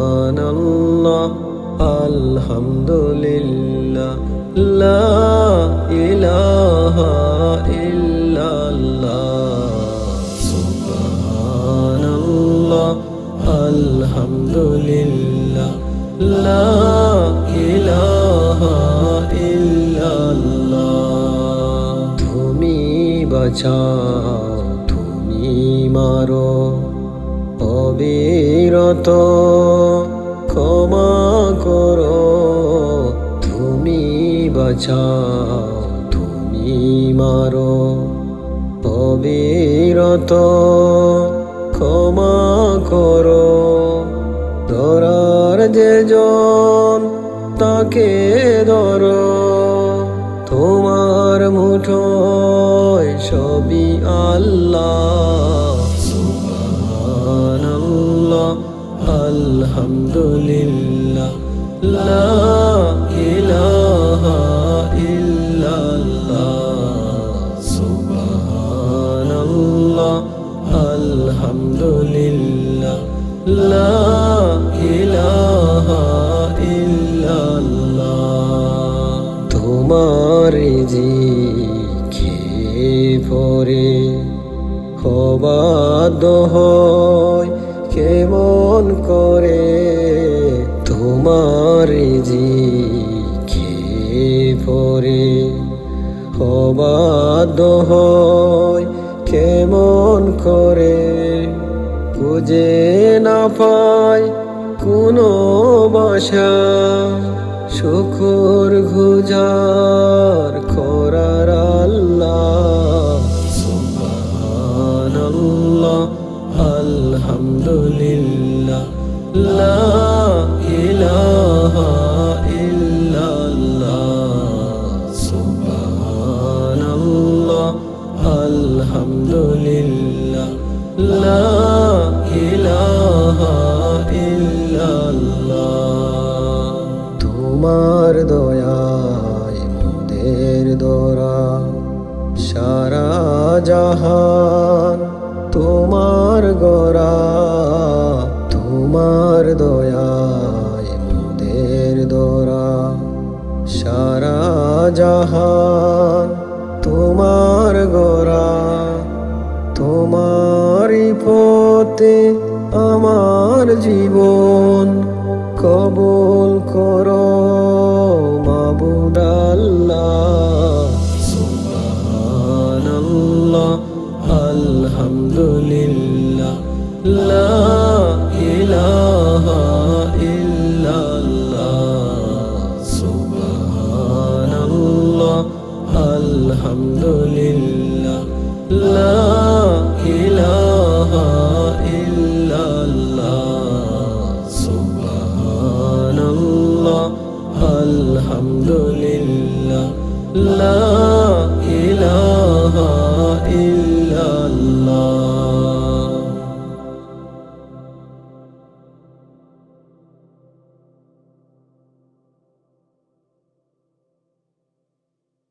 সুবহানাল্লাহ আলহামদুলিল্লাহ লা ইলাহা ইল্লাল্লাহ সুবহানাল্লাহ আলহামদুলিল্লাহ লা ইলাহা ইল্লাল্লাহ তুমি বাঁচাও তুমি মারো অবিরত ক্ষমা করো তুমি বাঁচাও তুমি মারো অবিরত ক্ষমা করো ধরার যে জন তাকে ধরো তোমার মুঠোয় সবই আল্লাহ সুবহানাল্লাহ আলহামদুলিল্লাহ লা ইলাহা ইল্লাল্লাহ সুবহানাল্লাহ আলহামদুলিল্লাহ লা ইলাহা ইল্লাল্লাহ তোমার রিজিকে পরে অবাধ্য হয় কেমন করে তোমার রিজিকে পরে অবাধ্য হয় কেমন করে খুঁজে না পায় কোনো বাসা শুকর গুজার করার আল্লাহ সুবহানাল্লাহ আলহামদুলিল্লাহ লা ইলাহা ইল্লাল্লাহ সুবহানাল্লাহ আলহামদুলিল্লাহ লা ইলাহা ইল্লাল্লাহ তোমার দয়ায় মোদের দরা সারা জাহান তোমার গরা তোমার দয়ায় মোদের দরা সারা জাহান তোমার গরা তোমারই পথে আমার জীবন কবুল করো মাবুদ আল্লাহ সুবহানাল্লাহ আলহামদুলিল্লাহ লা ইলাহা ইল্লাল্লাহ সুবহানাল্লাহ আলহামদুলিল্লাহ লা ইলাহা ইল্লাল্লাহ সুবহানাল্লাহ আলহামদুলিল্লাহ লা ইলাহা ইল্লাল্লাহ